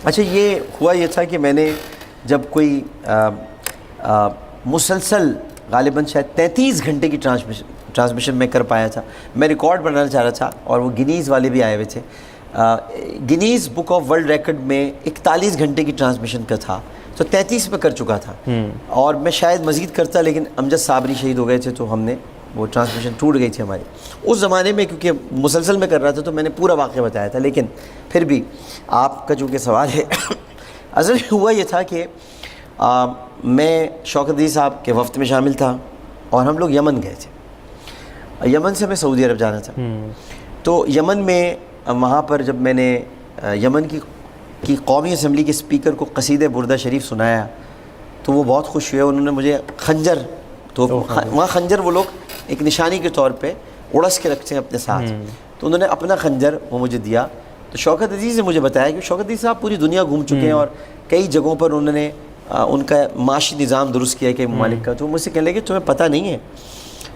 اچھا یہ ہوا یہ تھا کہ میں نے جب کوئی مسلسل غالباً شاید 33 گھنٹے کی ٹرانسمیشن میں کر پایا تھا. میں ریکارڈ بنانا چاہ رہا تھا اور وہ گنیز والے بھی آئے ہوئے تھے. Guinness book of world record میں 41 گھنٹے کی ٹرانسمیشن کا تھا تو 33 پہ کر چکا تھا. اور میں شاید مزید کرتا لیکن امجد صابری شہید ہو گئے تھے تو ہم نے وہ ٹرانسمیشن ٹوٹ گئی تھی ہماری. اس زمانے میں کیونکہ مسلسل میں کر رہا تھا تو میں نے پورا واقعہ بتایا تھا. لیکن پھر بھی آپ کا چونکہ سوال ہے اصل ہوا یہ تھا کہ میں شوکت عزیز صاحب کے وفد میں شامل تھا اور ہم لوگ یمن گئے تھے. یمن سے ہمیں سعودی عرب جانا تھا. تو یمن میں وہاں پر جب میں نے یمن کی قومی اسمبلی کے اسپیکر کو قصیدہ بردہ شریف سنایا تو وہ بہت خوش ہوئے. انہوں نے مجھے خنجر تو وہاں خنجر وہ لوگ ایک نشانی کے طور پہ اڑس کے رکھتے ہیں اپنے ساتھ, تو انہوں نے اپنا خنجر وہ مجھے دیا. تو شوکت عزیز نے مجھے بتایا کہ شوکت عزیز صاحب پوری دنیا گھوم چکے ہیں اور کئی جگہوں پر انہوں نے ان کا معاشی نظام درست کیا ہے کئی ممالک کا. تو مجھ سے کہنے لگے تمہیں پتہ نہیں ہے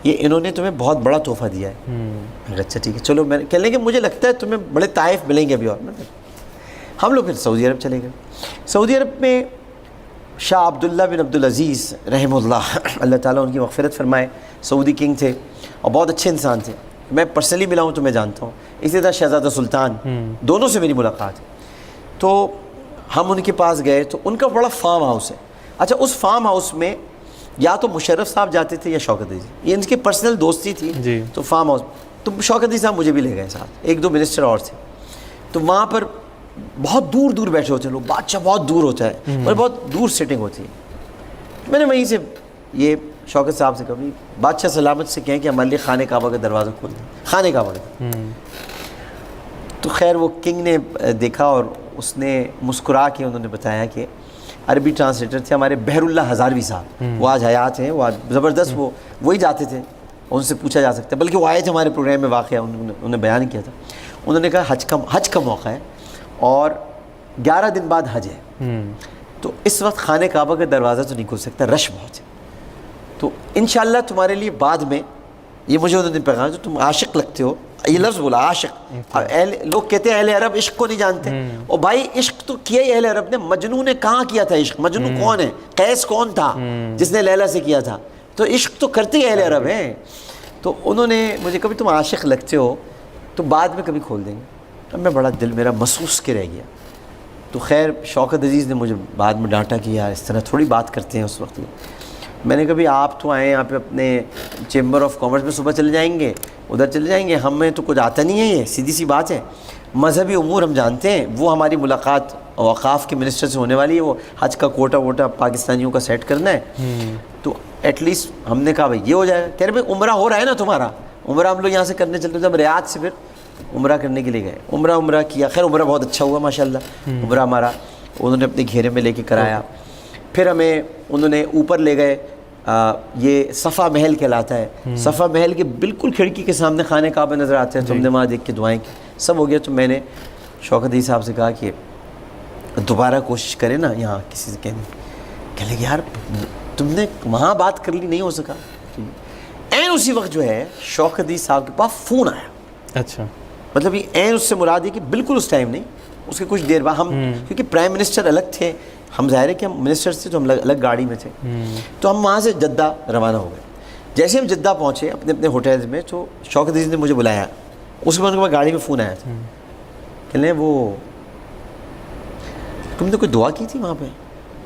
یہ انہوں نے تمہیں بہت بڑا تحفہ دیا ہے. اچھا ٹھیک ہے چلو. میں کہنے لگے مجھے لگتا ہے تمہیں بڑے طائف ملیں گے ابھی. اور ہم لوگ پھر سعودی عرب چلے گئے. سعودی عرب میں شاہ عبداللہ بن عبدالعزیز رحمہ اللہ, اللہ تعالیٰ ان کی مغفرت فرمائے, سعودی کنگ تھے اور بہت اچھے انسان تھے. میں پرسنلی ملا ہوں تو میں جانتا ہوں. اسی طرح شہزادہ سلطان, دونوں سے میری ملاقات ہے. تو ہم ان کے پاس گئے تو ان کا بڑا فارم ہاؤس ہے. اچھا اس فارم ہاؤس میں یا تو مشرف صاحب جاتے تھے یا شوکت عزیز, یہ ان کی پرسنل دوستی تھی. تو فارم ہاؤس تو شوکت عزیز صاحب مجھے بھی لے گئے ساتھ, ایک دو منسٹر اور تھے. تو وہاں پر بہت دور دور بیٹھے ہوتے ہیں لوگ, بادشاہ بہت دور ہوتا ہے اور بہت دور سیٹنگ ہوتی ہے. میں نے وہیں سے یہ شوکت صاحب سے کہا بادشاہ سلامت سے کہیں کہ ہمارے لیے خانہ کعبہ کا دروازہ کھول دیں, خانہ کعبہ کا. تو خیر وہ کنگ نے دیکھا اور اس نے مسکرا کے انہوں نے بتایا کہ عربی ٹرانسلیٹر تھے ہمارے بحر اللہ ہزاروی صاحب, وہ آج حیات ہیں, وہ آج زبردست, وہی جاتے تھے, ان سے پوچھا جا سکتا ہے. بلکہ وہ آئے تھے ہمارے پروگرام میں, واقعہ انہوں نے بیان کیا تھا. انہوں نے کہا حج کا موقع ہے اور 11 دن بعد حج ہے, تو اس وقت خانہ کعبہ کا دروازہ تو نہیں کھل سکتا, رش بہت ہے. تو انشاءاللہ تمہارے لیے بعد میں, یہ مجھے انہوں نے پیغام, تو تم عاشق لگتے ہو, یہ لفظ بولا عاشق. لوگ کہتے ہیں اہل عرب عشق کو نہیں جانتے. اور بھائی عشق تو کیا ہی اہل عرب نے. مجنوں نے کہاں کیا تھا عشق؟ مجنوں کون ہے؟ قیس کون تھا جس نے لیلا سے کیا تھا؟ تو عشق تو کرتے ہی اہل عرب ہیں. تو انہوں نے مجھے کبھی تم عاشق لگتے ہو تو بعد میں کبھی کھول دیں گے. اب میں بڑا دل میرا محسوس کے رہ گیا. تو خیر شوکت عزیز نے مجھے بعد میں ڈانٹا کہ یار اس طرح تھوڑی بات کرتے ہیں اس وقت میں نے کبھی آپ تو آئیں یہاں پہ اپنے چیمبر آف کامرس میں صبح چلے جائیں گے, ادھر چلے جائیں گے, ہمیں تو کچھ آتا نہیں ہے, یہ سیدھی سی بات ہے. مذہبی امور ہم جانتے ہیں, وہ ہماری ملاقات اوقاف کے منسٹر سے ہونے والی ہے, وہ حج کا کوٹا ووٹا پاکستانیوں کا سیٹ کرنا ہے. تو ایٹ لیسٹ ہم نے کہا بھائی یہ ہو جائے گا. کہہ رہے بھائی عمرہ ہو رہا ہے نا تمہارا, عمرہ ہم لوگ یہاں سے کرنے چلتے جب ریاض سے پھر عمرہ کرنے کے لیے گئے. عمرہ کیا, خیر عمرہ بہت اچھا ہوا ماشاء اللہ. عمرہ ہمارا انہوں نے اپنے گھیرے میں لے کے کرایا. پھر ہمیں انہوں نے اوپر لے گئے, یہ صفا محل کہلاتا ہے. صفا محل کے بالکل کھڑکی کے سامنے خانہ کعبہ نظر آتے ہیں, تو ہم نے وہاں دیکھ کے دعائیں کی, سب ہو گیا. تو میں نے شوکت عزیز صاحب سے کہا کہ دوبارہ کوشش کریں نا یہاں کسی سے کہنے لگے یار تم نے وہاں بات کر لی, نہیں ہو سکا. این اسی وقت جو ہے شوکت عزیز صاحب کے پاس فون آیا. اچھا مطلب یہ این اس سے مراد ہے کہ بالکل اس ٹائم نہیں, اس کے کچھ دیر بعد ہم, کیونکہ پرائم منسٹر الگ تھے, ہم ظاہر ہے کہ ہم منسٹرز تھے تو ہم الگ گاڑی میں تھے. تو ہم وہاں سے جدہ روانہ ہو گئے. جیسے ہم جدہ پہنچے اپنے اپنے ہوٹلز میں تو شوکت عزیز نے مجھے بلایا. اس کے بعد ان کے پاس گاڑی میں فون آیا تھا, کہ لیں وہ تم نے کوئی دعا کی تھی وہاں پہ.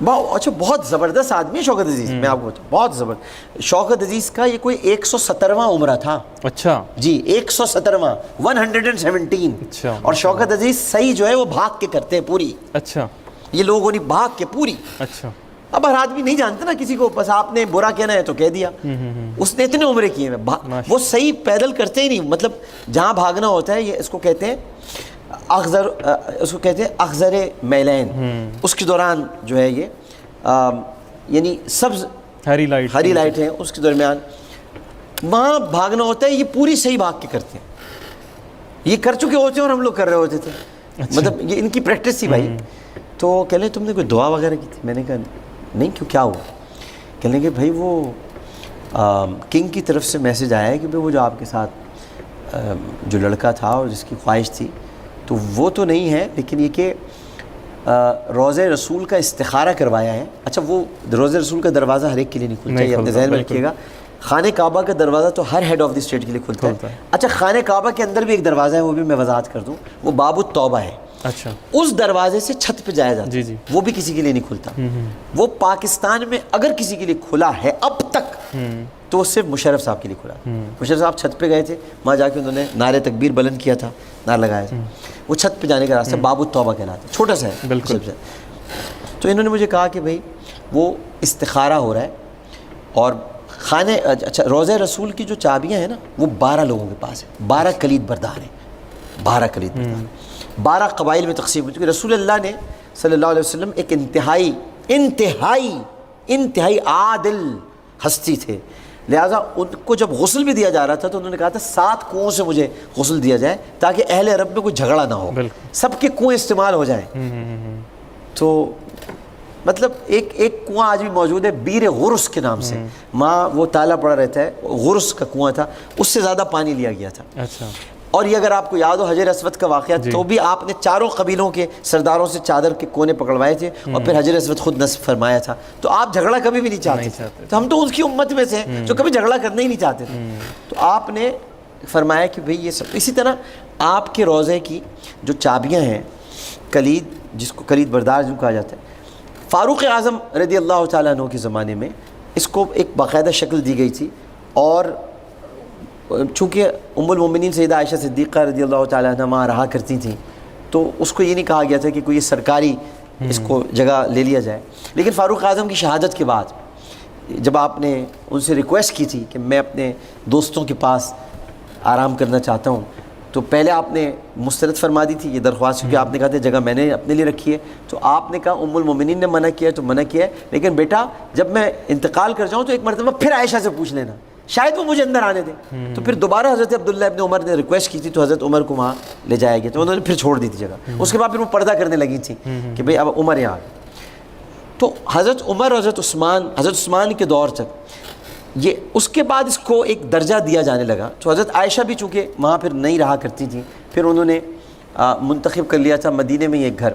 اچھا بہت زبردست آدمی ہے شوکت عزیز, میں آپ کو بتاؤں بہت زبردست. شوکت عزیز کا یہ کوئی 117واں عمرہ تھا. اچھا جی 117واں 117. اچھا. اور شوکت عزیز صحیح جو ہے وہ بھاگ کے کرتے ہیں پوری. اچھا یہ لوگوں نے بھاگ کے پوری. اچھا. اب ہر آدمی نہیں جانتا نا کسی کو, بس آپ نے برا کہنا ہے تو کہہ دیا. اس نے اتنے عمرے کیے ہیں, وہ صحیح پیدل کرتے ہی نہیں. مطلب جہاں بھاگنا ہوتا ہے, یہ اس کو کہتے ہیں اخذر, اس کو کہتے ہیں اخذر میلین. اس کے دوران جو ہے یہ یعنی سبز ہری لائٹ ہے, اس کے درمیان وہاں بھاگنا ہوتا ہے. یہ پوری صحیح بھاگ کے کرتے ہیں, یہ کر چکے ہوتے ہیں اور ہم لوگ کر رہے ہوتے تھے. مطلب یہ ان کی پریکٹس تھی بھائی. تو کہہ لیں تم نے کوئی دعا وغیرہ کی تھی؟ میں نے کہا نہیں, کیوں کیا ہوا؟ کہہ لیں کہ بھائی وہ کنگ کی طرف سے میسج آیا ہے کہ بھائی وہ جو آپ کے ساتھ جو لڑکا تھا اور جس کی خواہش تھی تو وہ تو نہیں ہے, لیکن یہ کہ روضہ رسول کا استخارہ کروایا ہے. اچھا وہ روضہ رسول کا دروازہ ہر ایک کے لیے نہیں کھلتا, یہ اپنے ذہن میں رکھیے گا. خانہ کعبہ کا دروازہ تو ہر ہیڈ آف دی اسٹیٹ کے لیے کھلتا ہے. اچھا خانہ کعبہ کے اندر بھی ایک دروازہ ہے, وہ بھی میں وضاحت کر دوں, وہ باب التوبہ ہے. اچھا اس دروازے سے چھت پہ جایا جاتا ہے, وہ بھی کسی کے لیے نہیں کھلتا. وہ پاکستان میں اگر کسی کے لیے کھلا ہے اب تک تو وہ صرف مشرف صاحب کے لیے کھلا. مشرف صاحب چھت پہ گئے تھے, وہاں جا کے انہوں نے نعرے تکبیر بلند کیا تھا, نعرہ لگایا تھا. وہ چھت پہ جانے کا راستہ باب التوبہ کہلاتا ہے, چھوٹا سا ہے بالکل. تو انہوں نے مجھے کہا کہ بھائی وہ استخارہ ہو رہا ہے اور خانہ اچھا روضہ رسول کی جو چابیاں ہیں نا وہ 12 لوگوں کے پاس ہے, 12 کلید بردار ہیں, 12 کلید بردار, 12 قبائل میں تقسیم ہو چکے. رسول اللہ نے صلی اللہ علیہ وسلم ایک انتہائی عادل ہستی تھے, لہٰذا ان کو جب غسل بھی دیا جا رہا تھا تو انہوں نے کہا تھا 7 کنوؤں سے مجھے غسل دیا جائے تاکہ اہل عرب میں کوئی جھگڑا نہ ہو, سب کے کنویں استعمال ہو جائیں. تو مطلب ایک کنواں آج بھی موجود ہے بیر غرس کے نام سے, ماں وہ تالا پڑا رہتا ہے, غرس کا کنواں تھا, اس سے زیادہ پانی لیا گیا تھا. اچھا. اور یہ اگر آپ کو یاد ہو حجر اسود کا واقعہ, تو بھی آپ نے چاروں قبیلوں کے سرداروں سے چادر کے کونے پکڑوائے تھے اور پھر حجر اسود خود نصب فرمایا تھا. تو آپ جھگڑا کبھی بھی نہیں چاہتے, تو ہم تو اس کی امت میں سے جو کبھی جھگڑا کرنا ہی نہیں چاہتے تھے. تو آپ نے فرمایا کہ بھئی یہ سب. اسی طرح آپ کے روضے کی جو چابیاں ہیں, کلید جس کو کلید بردار جو کہا جاتا ہے, فاروق اعظم رضی اللہ تعالیٰ عنہ کے زمانے میں اس کو ایک باقاعدہ شکل دی گئی تھی. اور چونکہ ام المومنین سیدہ عائشہ صدیقہ رضی اللہ تعالیٰ عنہ وہاں رہا کرتی تھیں تو اس کو یہ نہیں کہا گیا تھا کہ کوئی سرکاری اس کو جگہ لے لیا جائے. لیکن فاروق اعظم کی شہادت کے بعد جب آپ نے ان سے ریکویسٹ کی تھی کہ میں اپنے دوستوں کے پاس آرام کرنا چاہتا ہوں, تو پہلے آپ نے مسترد فرما دی تھی یہ درخواست, کیونکہ آپ نے کہا تھا جگہ میں نے اپنے لیے رکھی ہے. تو آپ نے کہا ام المومنین نے منع کیا تو منع کیا ہے, لیکن بیٹا جب میں انتقال کر جاؤں تو ایک مرتبہ پھر عائشہ سے پوچھ لینا, شاید وہ مجھے اندر آنے دیں. تو پھر دوبارہ حضرت عبداللہ ابن عمر نے ریکویسٹ کی تھی تو حضرت عمر کو وہاں لے جایا گیا, تو انہوں نے پھر چھوڑ دی تھی جگہ. اس کے بعد پھر وہ پردہ کرنے لگی تھیں کہ بھئی اب عمر یہاں. تو حضرت عمر اور حضرت عثمان کے دور تک یہ, اس کے بعد اس کو ایک درجہ دیا جانے لگا. تو حضرت عائشہ بھی چونکہ وہاں پھر نہیں رہا کرتی تھیں, پھر انہوں نے منتخب کر لیا تھا مدینے میں ایک گھر,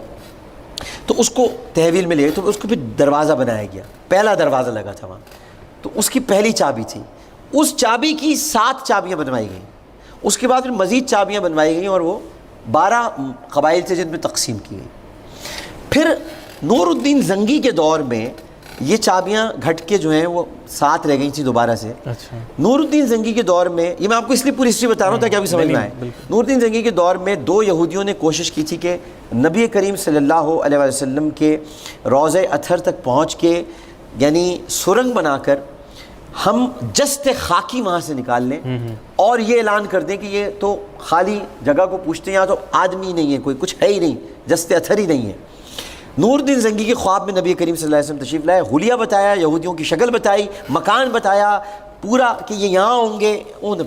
تو اس کو تحویل میں لے, تو اس کو پھر دروازہ بنایا گیا, پہلا دروازہ لگا تھا وہاں. تو اس کی پہلی چابی تھی, اس چابی کی 7 چابیاں بنوائی گئیں. اس کے بعد پھر مزید چابیاں بنوائی گئیں اور وہ 12 قبائل تھے جن میں تقسیم کی گئی. پھر نور الدین زنگی کے دور میں یہ چابیاں گھٹ کے جو ہیں وہ 7 رہ گئی تھیں دوبارہ سے. اچھا. نور الدین زنگی کے دور میں, یہ میں آپ کو اس لیے پوری ہسٹری بتا رہا ہوں تاکہ آپ کو سمجھ میں آئے. نور الدین زنگی کے دور میں 2 یہودیوں نے کوشش کی تھی کہ نبی کریم صلی اللہ علیہ وسلم کے روضہ اطہر تک پہنچ کے, یعنی سرنگ بنا کر ہم جست خاکی وہاں سے نکال لیں اور یہ اعلان کر دیں کہ یہ تو خالی جگہ کو پوچھتے ہیں, یہاں تو آدمی نہیں ہے, کوئی کچھ ہے ہی نہیں, جست اطہر ہی نہیں ہے. نور الدین زنگی کے خواب میں نبی کریم صلی اللہ علیہ وسلم تشریف لائے, حلیہ بتایا, یہودیوں کی شکل بتائی, مکان بتایا پورا کہ یہ یہاں ہوں گے. انہوں نے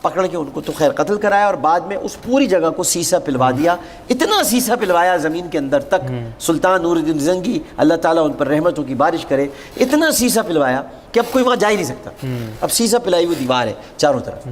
پکڑ کے ان کو تو خیر قتل کرایا, اور بعد میں اس پوری جگہ کو سیسا پلوا دیا. اتنا سیسا پلوایا زمین کے اندر تک, سلطان نور الدین زنگی اللہ تعالیٰ ان پر رحمتوں کی بارش کرے, اتنا سیسا پلوایا کہ اب کوئی وہاں جا ہی نہیں سکتا. اب سیسا پلائی ہوئی دیوار ہے چاروں طرف.